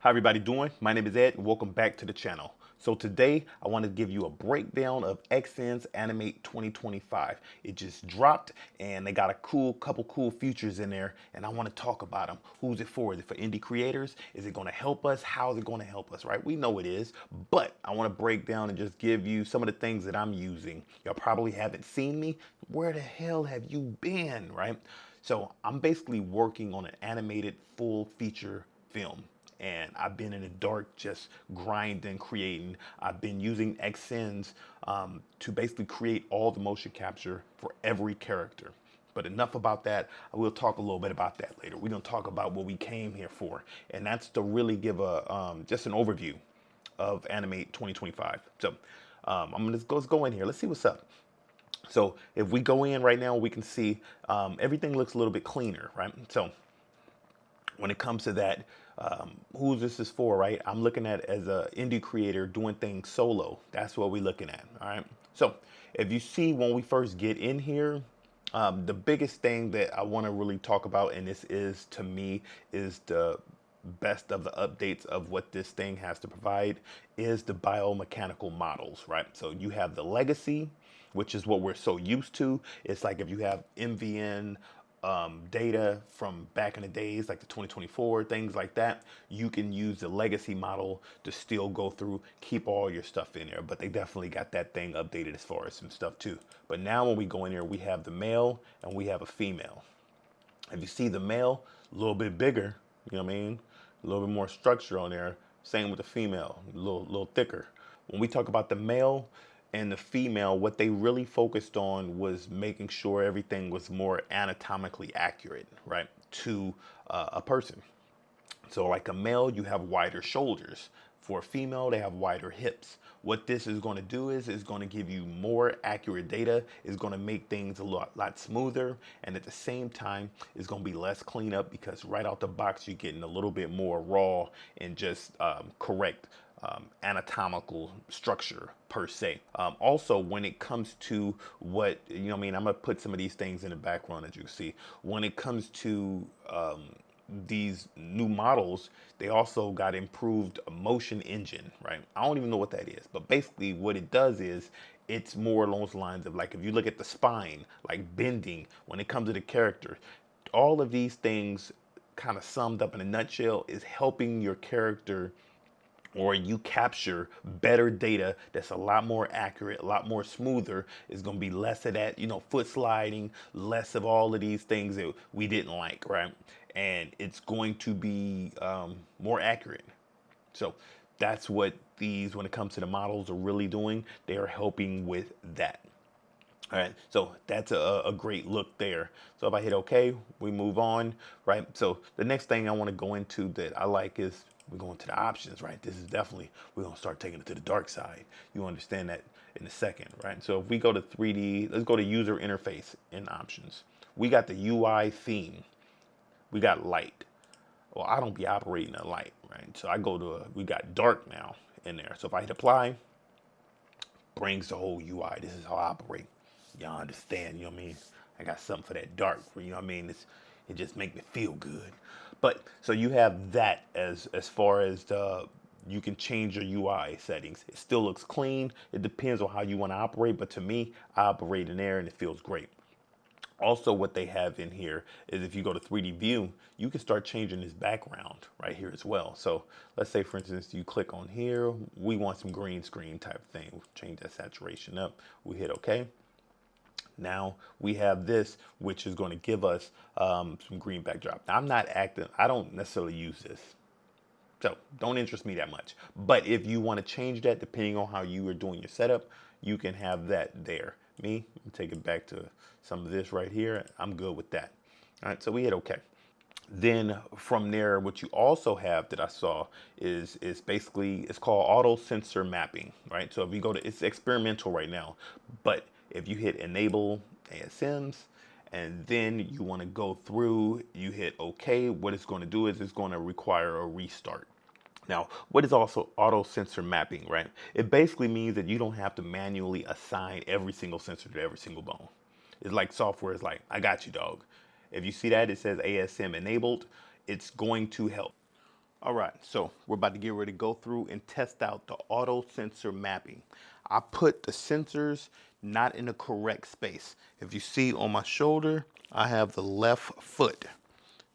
How everybody doing? My name is Ed and welcome back to the channel. So today I want to give you a breakdown of Xsens Animate 2025. It just dropped and they got a couple cool features in there and I want to talk about them. Who's it for? Is it for indie creators? Is it going to help us? How is it going to help us, right? We know it is, but I want to break down and just give you some of the things that I'm using. Y'all probably haven't seen me. Where the hell have you been, right? So I'm basically working on an animated full feature film and I've been in the dark just grinding, creating. I've been using Xsens to basically create all the motion capture for every character. But enough about that. I will talk a little bit about that later. We're gonna talk about what we came here for, and that's to really give a just an overview of Animate 2025. So let's go in here. Let's see what's up. So if we go in right now, we can see everything looks a little bit cleaner, right? So when it comes to that, who this is for, right? I'm looking at as an indie creator doing things solo. That's what we're looking at, all right? So if you see when we first get in here, the biggest thing that I want to really talk about, and this is to me, is the best of the updates of what this thing has to provide, is the biomechanical models, right? So you have the legacy, which is what we're so used to. It's like if you have MVN data from back in the days, like the 2024, things like that, you can use the legacy model to still go through, keep all your stuff in there. But they definitely got that thing updated as far as some stuff too. But now when we go in here, we have the male and we have a female. If you see the male, a little bit bigger, you know what I mean? A little bit more structure on there. Same with the female, a little thicker. When we talk about the male and the female, what they really focused on was making sure everything was more anatomically accurate, right, to a person. So like a male, you have wider shoulders. For a female, they have wider hips. What this is going to do is it's going to give you more accurate data. It's going to make things a lot smoother. And at the same time, it's going to be less cleanup because right out the box, you're getting a little bit more raw and just correct anatomical structure per se. Also, when it comes to what, you know what I mean, I'm going to put some of these things in the background as you see. When it comes to these new models, they also got improved motion engine, right? I don't even know what that is, but basically what it does is it's more along those lines of like if you look at the spine, like bending, when it comes to the character, all of these things kind of summed up in a nutshell is helping your character or you capture better data that's a lot more accurate, a lot more smoother. It's going to be less of that, you know, foot sliding, less of all of these things that we didn't like, right? And it's going to be more accurate. So that's what these, when it comes to the models, are really doing. They are helping with that. All right, so that's a great look there. So if I hit OK, we move on, right? So the next thing I want to go into that I like is we're going to the options, right? This is definitely, we're going to start taking it to the dark side. You understand that in a second, right? So if we go to 3D, let's go to user interface in options. We got the UI theme. We got light. Well, I don't be operating a light, right? So I go to, we got dark now in there. So if I hit apply, brings the whole UI. This is how I operate. Y'all understand, you know what I mean? I got something for that dark, you know what I mean? It just make me feel good. But so you have that as far as you can change your UI settings. It still looks clean. It depends on how you want to operate, but to me, I operate in there and it feels great. Also, what they have in here is if you go to 3D view, you can start changing this background right here as well. So let's say, for instance, you click on here. We want some green screen type of thing. We'll change that saturation up. We hit OK. Now we have this, which is going to give us some green backdrop. Now, I'm not active. I don't necessarily use this. So don't interest me that much. But if you want to change that, depending on how you are doing your setup, you can have that there. Me, take it back to some of this right here. I'm good with that. All right, so we hit OK. Then from there, what you also have that I saw is basically, it's called auto sensor mapping, right? So if you go to, it's experimental right now, but if you hit enable ASMs and then you want to go through, you hit OK, what it's going to do is it's going to require a restart. Now, what is also auto sensor mapping, right? It basically means that you don't have to manually assign every single sensor to every single bone. It's like software is like, I got you, dog. If you see that, it says ASM enabled, it's going to help. All right, so we're about to get ready to go through and test out the auto sensor mapping. I put the sensors not in the correct space. If you see on my shoulder, I have the left foot.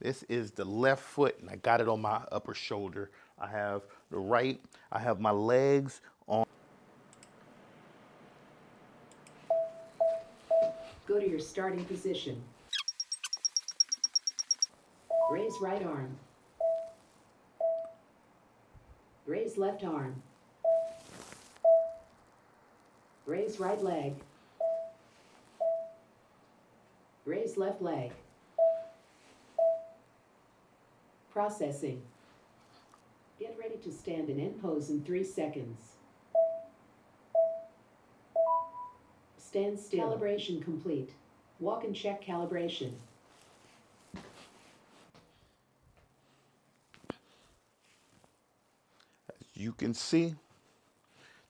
This is the left foot, and I got it on my upper shoulder. I have the right, I have my legs on. Go to your starting position. Raise right arm. Raise left arm. Raise right leg. Raise left leg. Processing. Get ready to stand in end pose in 3 seconds. Stand still. Calibration complete. Walk and check calibration. As you can see,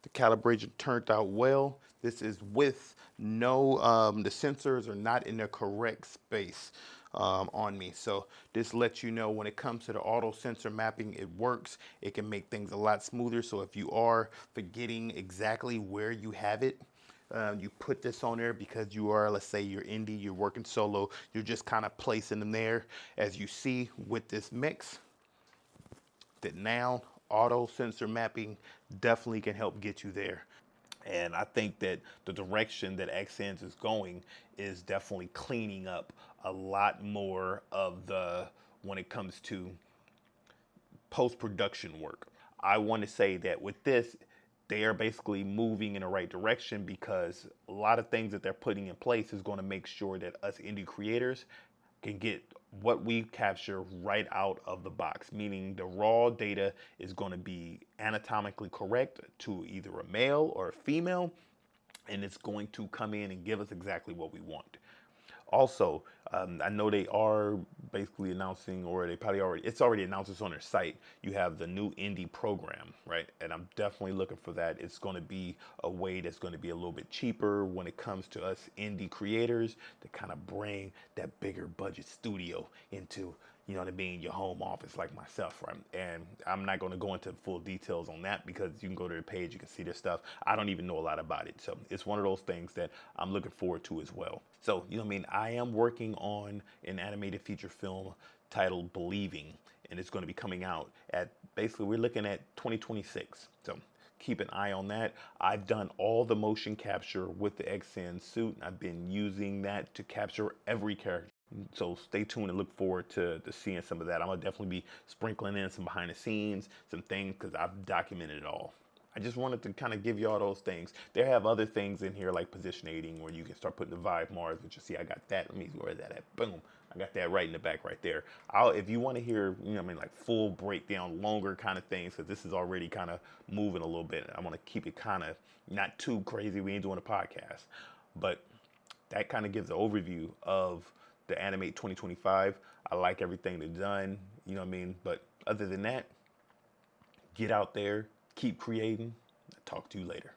the calibration turned out well. This is with no, the sensors are not in their correct space on me. So this lets you know when it comes to the auto sensor mapping, it works. It can make things a lot smoother. So if you are forgetting exactly where you have it, you put this on there because you are, let's say you're indie, you're working solo, you're just kind of placing them there. As you see with this mix, that now auto sensor mapping definitely can help get you there. And I think that the direction that Xsens is going is definitely cleaning up a lot more of the, when it comes to post-production work. I want to say that with this, they are basically moving in the right direction because a lot of things that they're putting in place is going to make sure that us indie creators can get what we capture right out of the box, meaning the raw data is going to be anatomically correct to either a male or a female, and it's going to come in and give us exactly what we want. Also, I know they are basically announcing, or they probably already, it's already announced, it's on their site. You have the new indie program, right? And I'm definitely looking for that. It's going to be a way that's going to be a little bit cheaper when it comes to us indie creators to kind of bring that bigger budget studio into, you know what I mean, your home office like myself, right? And I'm not going to go into full details on that because you can go to the page, you can see their stuff. I don't even know a lot about it. So it's one of those things that I'm looking forward to as well. So, you know what I mean? I am working on an animated feature film titled Believing, and it's going to be coming out at, basically, we're looking at 2026. So keep an eye on that. I've done all the motion capture with the Xsens suit. I've been using that to capture every character. So stay tuned and look forward to seeing some of that. I'm gonna definitely be sprinkling in some behind the scenes, some things, because I've documented it all. I just wanted to kind of give you all those things. They have other things in here like position aiding where you can start putting the Vive Mars, which you see I got that. Let me, where is that at? Boom. I got that right in the back right there. If you want to hear, you know what I mean, like full breakdown, longer kind of things, because this is already kind of moving a little bit. I want to keep it kind of not too crazy. We ain't doing a podcast. But that kind of gives an overview of the Animate 2025. I like everything they've done, you know what I mean? But other than that, get out there, keep creating. I'll talk to you later.